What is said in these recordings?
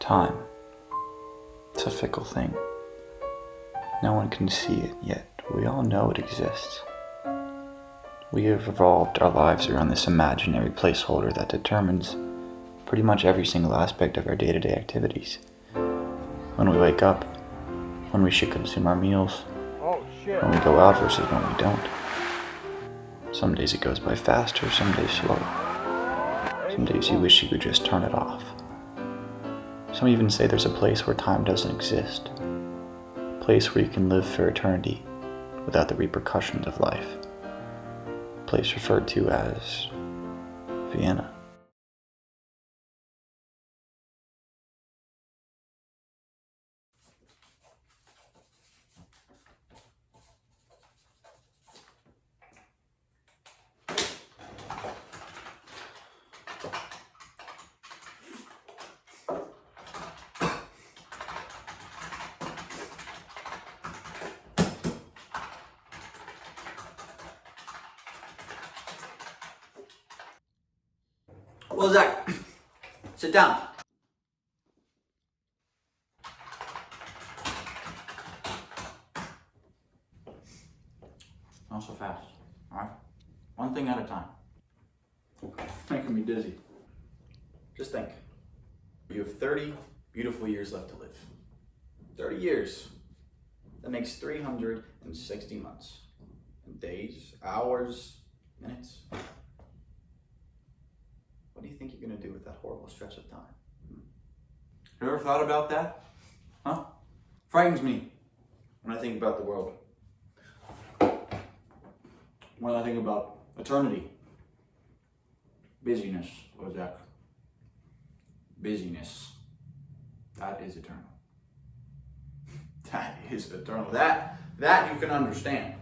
Time. It's a fickle thing. No one can see it, yet we all know it exists. We have revolved our lives around this imaginary placeholder that determines pretty much every single aspect of our day-to-day activities. When we wake up, when we should consume our meals, when we go out versus when we don't. Some days it goes by faster, some days slower. Some days you wish you could just turn it off. Some even say there's a place where time doesn't exist. A place where you can live for eternity without the repercussions of life. A place referred to as Vienna. Well, Zach, sit down. Not so fast, all right? One thing at a time. Making me dizzy. Just think. You have 30 beautiful years left to live. 30 years. That makes 360 months. And days, hours, minutes. What do you think you're going to do with that horrible stretch of time? You ever thought about that? Huh? Frightens me when I think about the world. When I think about eternity. Busyness, Zach. Busyness. That is eternal. That is eternal. That you can understand.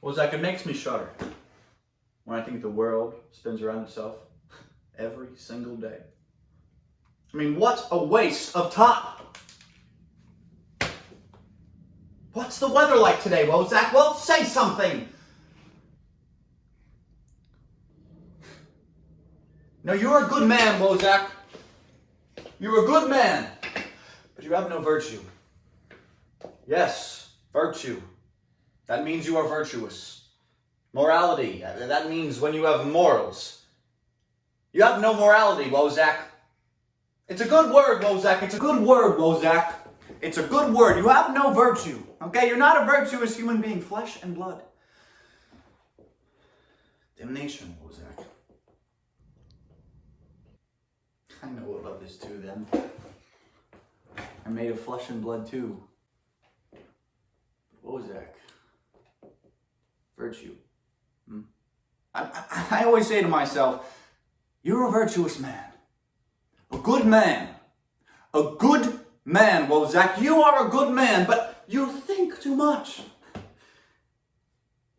Well, Zach, it makes me shudder when I think the world spins around itself every single day. I mean, what a waste of time. What's the weather like today, Wozak? Well, say something. No, you're a good man, Wozak. You're a good man. But you have no virtue. Yes, virtue. That means you are virtuous. Morality. That means when you have morals. You have no morality, Wozak. It's a good word, Wozak. It's a good word, Wozak. It's a good word. You have no virtue. Okay? You're not a virtuous human being, flesh and blood. Damnation, Wozak. I know what love is too, then. I'm made of flesh and blood too. Wozak. Virtue. I always say to myself, you're a virtuous man. A good man. A good man, Wozak. You are a good man, but you think too much.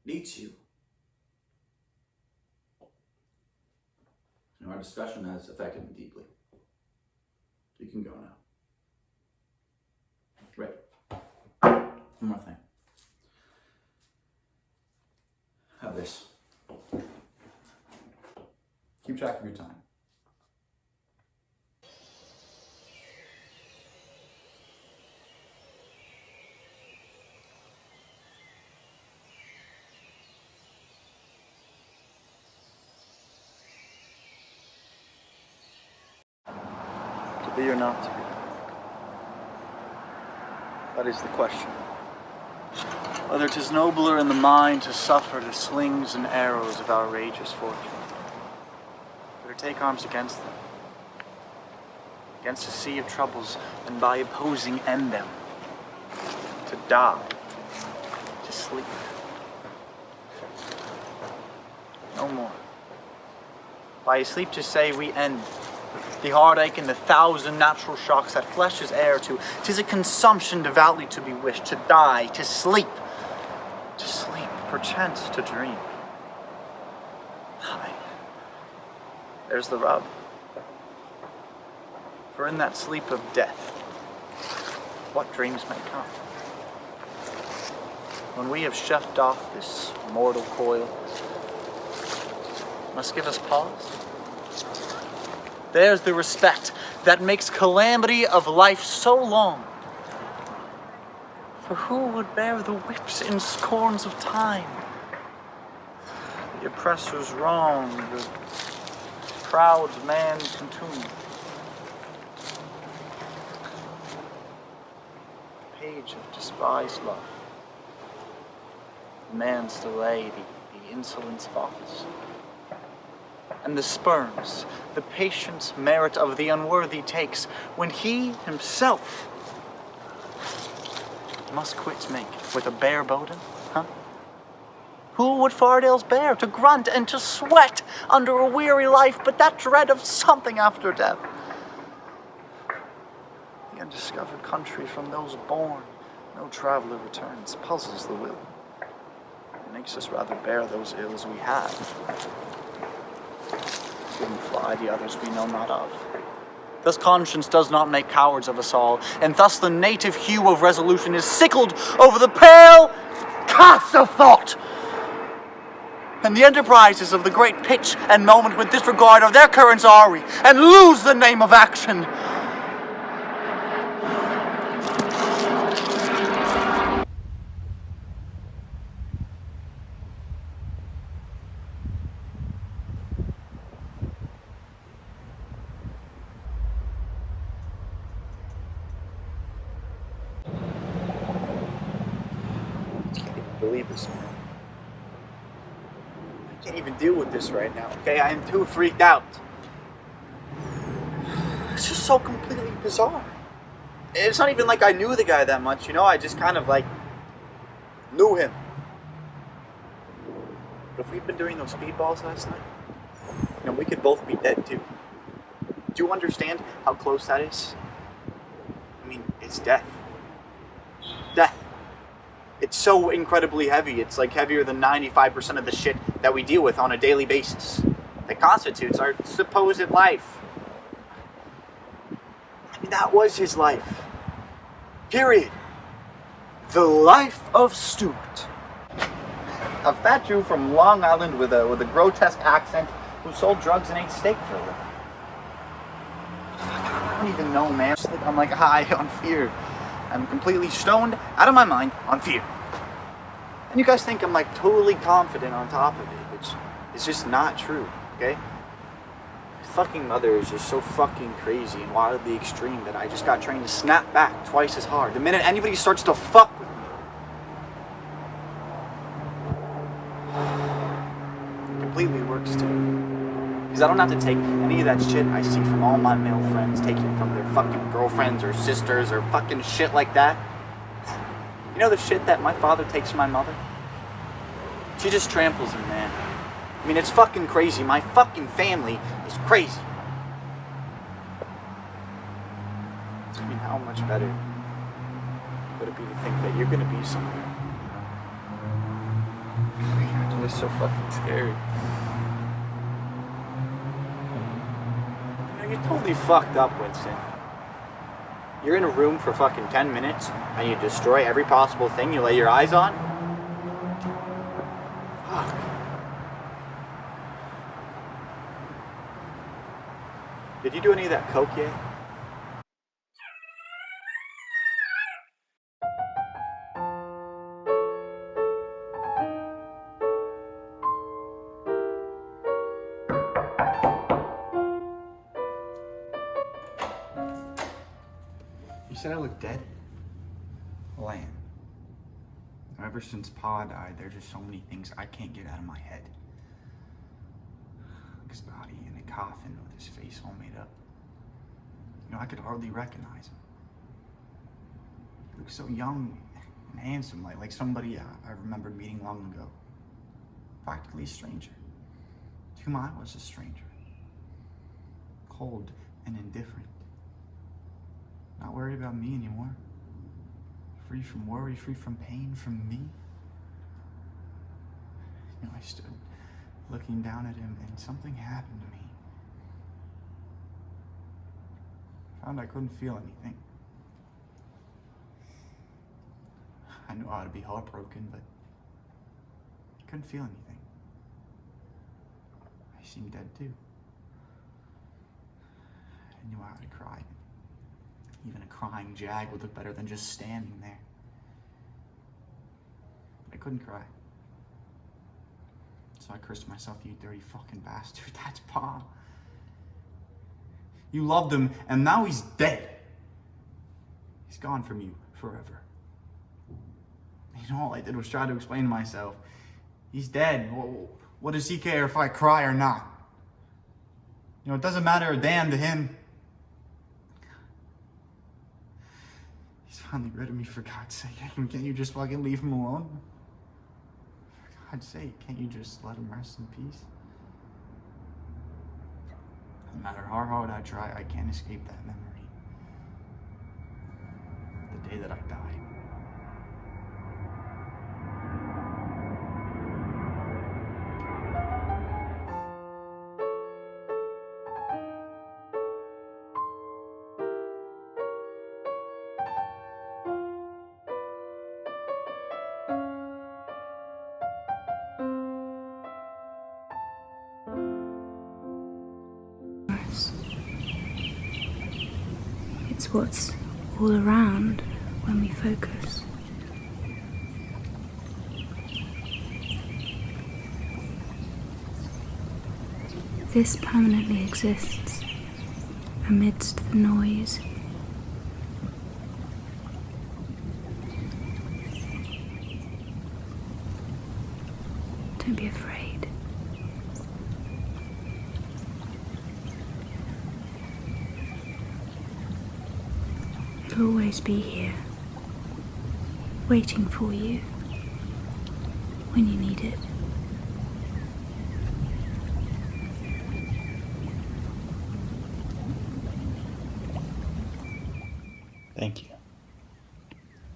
Needs you. And our discussion has affected me deeply. You can go now. Right. One more thing. Have this. Keep track of your time. To be or not to be? That is the question. Whether 'tis nobler in the mind to suffer the slings and arrows of outrageous fortune, or to take arms against them, against a sea of troubles, and by opposing end them, to die, to sleep. No more. By sleep to say we end the heartache and the thousand natural shocks that flesh is heir to. 'Tis a consumption devoutly to be wished, to die, to sleep, perchance to dream. Aye. There's the rub. For in that sleep of death, what dreams may come. When we have shoved off this mortal coil, must give us pause. There's the respect that makes calamity of life so long. For who would bear the whips and scorns of time? The oppressor's wrong, the proud man contumely. The page of despised love. The man's delay, the insolence of office. And the spurns, the patience merit of the unworthy takes, when he himself must quits make with a bare burden, huh? Who would Fardales bear to grunt and to sweat under a weary life, but that dread of something after death? The undiscovered country from those born, no traveler returns, puzzles the will. It makes us rather bear those ills we have, than fly the others we know not of. Thus conscience does not make cowards of us all, and thus the native hue of resolution is sickled over the pale cast of thought. And the enterprises of the great pitch and moment with disregard of their currents are we, and lose the name of action. I can't even believe this, man. I can't even deal with this right now, okay? I am too freaked out. It's just so completely bizarre. It's not even like I knew the guy that much, you know? I just kind of, like, knew him. But if we'd been doing those speedballs last night, you know, we could both be dead, too. Do you understand how close that is? I mean, it's death. Death. It's so incredibly heavy. It's like heavier than 95% of the shit that we deal with on a daily basis. That constitutes our supposed life. I mean, that was his life. Period. The life of Stuart. A fat Jew from Long Island with a grotesque accent who sold drugs and ate steak for a living. I don't even know, man. I'm like high on fear. I'm completely stoned out of my mind on fear. And you guys think I'm like totally confident on top of it, which is just not true, okay? My fucking mother is just so fucking crazy and wildly extreme that I just got trained to snap back twice as hard the minute anybody starts to fuck with me. It completely works too. Because I don't have to take any of that shit I see from all my male friends taking from their fucking girlfriends or sisters or fucking shit like that. You know the shit that my father takes from my mother? She just tramples him, man. I mean, it's fucking crazy. My fucking family is crazy. I mean, how much better would it be to think that you're gonna be somewhere? I'm just so fucking scared. You're totally fucked up, Winston. You're in a room for fucking 10 minutes and you destroy every possible thing you lay your eyes on? Fuck. Did you do any of that coke yet? You said I look dead? Well, I am. Ever since Pa died, there's just so many things I can't get out of my head. Like his body in a coffin with his face all made up. You know, I could hardly recognize him. He looked so young and handsome, like somebody I remembered meeting long ago. Practically a stranger. 2 miles a stranger. Cold and indifferent. Not worried about me anymore. Free from worry, free from pain, from me. You know, I stood looking down at him and something happened to me. I found I couldn't feel anything. I knew how to be heartbroken, but I couldn't feel anything. I seemed dead too. I knew how to cry. Even a crying jag would look better than just standing there. But I couldn't cry. So I cursed myself, you dirty fucking bastard. That's Pa. You loved him, and now he's dead. He's gone from you forever. You know, all I did was try to explain to myself. He's dead. What does he care if I cry or not? You know, it doesn't matter a damn to him. He's finally rid of me, for God's sake. Can't you just fucking leave him alone? For God's sake, can't you just let him rest in peace? No matter how hard I try, I can't escape that memory. The day that I died. It's what's all around when we focus. This permanently exists amidst the noise. Don't be afraid. It'll always be here, waiting for you when you need it. Thank you.